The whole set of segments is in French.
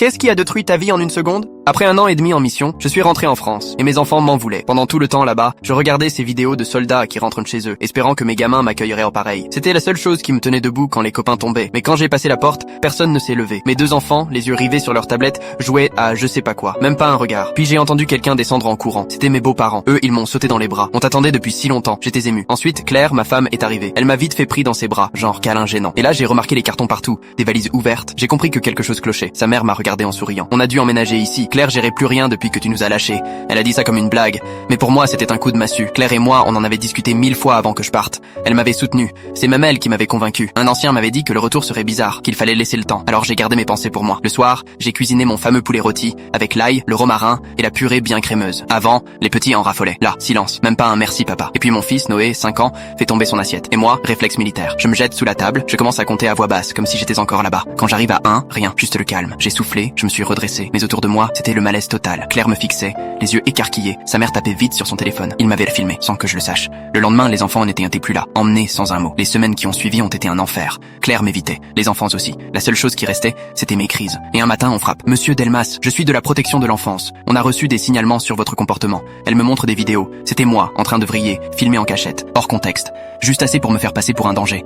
Qu'est-ce qui a détruit ta vie en une seconde? Après 1 an et demi en mission, je suis rentré en France, et mes enfants m'en voulaient. Pendant tout le temps là-bas, je regardais ces vidéos de soldats qui rentrent chez eux, espérant que mes gamins m'accueilleraient en pareil. C'était la seule chose qui me tenait debout quand les copains tombaient. Mais quand j'ai passé la porte, personne ne s'est levé. Mes 2 enfants, les yeux rivés sur leur tablette, jouaient à je sais pas quoi. Même pas un regard. Puis j'ai entendu quelqu'un descendre en courant. C'était mes beaux-parents. Eux, ils m'ont sauté dans les bras. On t'attendait depuis si longtemps. J'étais ému. Ensuite, Claire, ma femme, est arrivée. Elle m'a vite fait pris dans ses bras, genre câlin gênant. Et là, j'ai remarqué les cartons partout, des valises ouvertes. J'ai compris que quelque chose clochait. Sa mère m'a regardé en souriant. On a dû emménager ici. Claire gérait plus rien depuis que tu nous as lâchés. Elle a dit ça comme une blague. Mais pour moi, c'était un coup de massue. Claire et moi, on en avait discuté 1000 fois avant que je parte. Elle m'avait soutenu. C'est même elle qui m'avait convaincu. Un ancien m'avait dit que le retour serait bizarre, qu'il fallait laisser le temps. Alors j'ai gardé mes pensées pour moi. Le soir, j'ai cuisiné mon fameux poulet rôti, avec l'ail, le romarin et la purée bien crémeuse. Avant, les petits en raffolaient. Là, silence. Même pas un merci papa. Et puis mon fils, Noé, 5 ans, fait tomber son assiette. Et moi, réflexe militaire. Je me jette sous la table, je commence à compter à voix basse, comme si j'étais encore là-bas. Quand j'arrive à 1, rien, juste le calme. J'ai soufflé, je me suis redressé. Mais autour de moi, c'était le malaise total. Claire me fixait, les yeux écarquillés. Sa mère tapait vite sur son téléphone. Il m'avait filmé, sans que je le sache. Le lendemain, les enfants n'étaient plus là, emmenés sans un mot. Les semaines qui ont suivi ont été un enfer. Claire m'évitait, les enfants aussi. La seule chose qui restait, c'était mes crises. Et un matin, on frappe. Monsieur Delmas, je suis de la protection de l'enfance. On a reçu des signalements sur votre comportement. Elle me montre des vidéos. C'était moi, en train de vriller, filmé en cachette, hors contexte. Juste assez pour me faire passer pour un danger.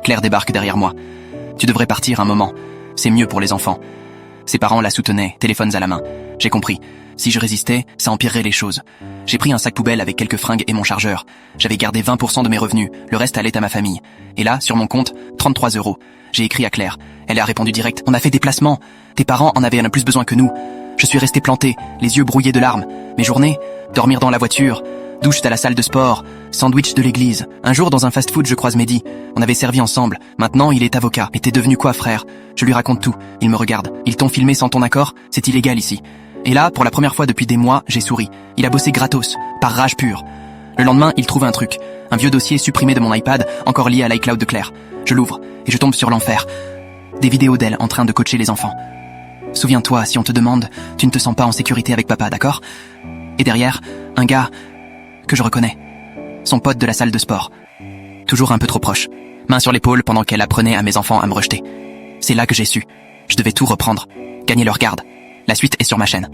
Claire débarque derrière moi. Tu devrais partir un moment. C'est mieux pour les enfants. Ses parents la soutenaient, téléphones à la main. J'ai compris. Si je résistais, ça empirerait les choses. J'ai pris un sac poubelle avec quelques fringues et mon chargeur. J'avais gardé 20% de mes revenus. Le reste allait à ma famille. Et là, sur mon compte, 33 €. J'ai écrit à Claire. Elle a répondu direct. On a fait des placements. Tes parents en avaient plus besoin que nous. Je suis resté planté, les yeux brouillés de larmes. Mes journées, dormir dans la voiture, douche à la salle de sport, sandwich de l'église. Un jour, dans un fast-food, je croise Mehdi. On avait servi ensemble. Maintenant, il est avocat. Mais t'es devenu quoi, frère? Je lui raconte tout. Il me regarde. Ils t'ont filmé sans ton accord? C'est illégal ici. Et là, pour la première fois depuis des mois, j'ai souri. Il a bossé gratos, par rage pure. Le lendemain, il trouve un truc. Un vieux dossier supprimé de mon iPad, encore lié à l'iCloud de Claire. Je l'ouvre, et je tombe sur l'enfer. Des vidéos d'elle en train de coacher les enfants. Souviens-toi, si on te demande, tu ne te sens pas en sécurité avec papa, d'accord? Et derrière, un gars que je reconnais. Son pote de la salle de sport. Toujours un peu trop proche. Main sur l'épaule pendant qu'elle apprenait à mes enfants à me rejeter. C'est là que j'ai su. Je devais tout reprendre. Gagner leur garde. La suite est sur ma chaîne.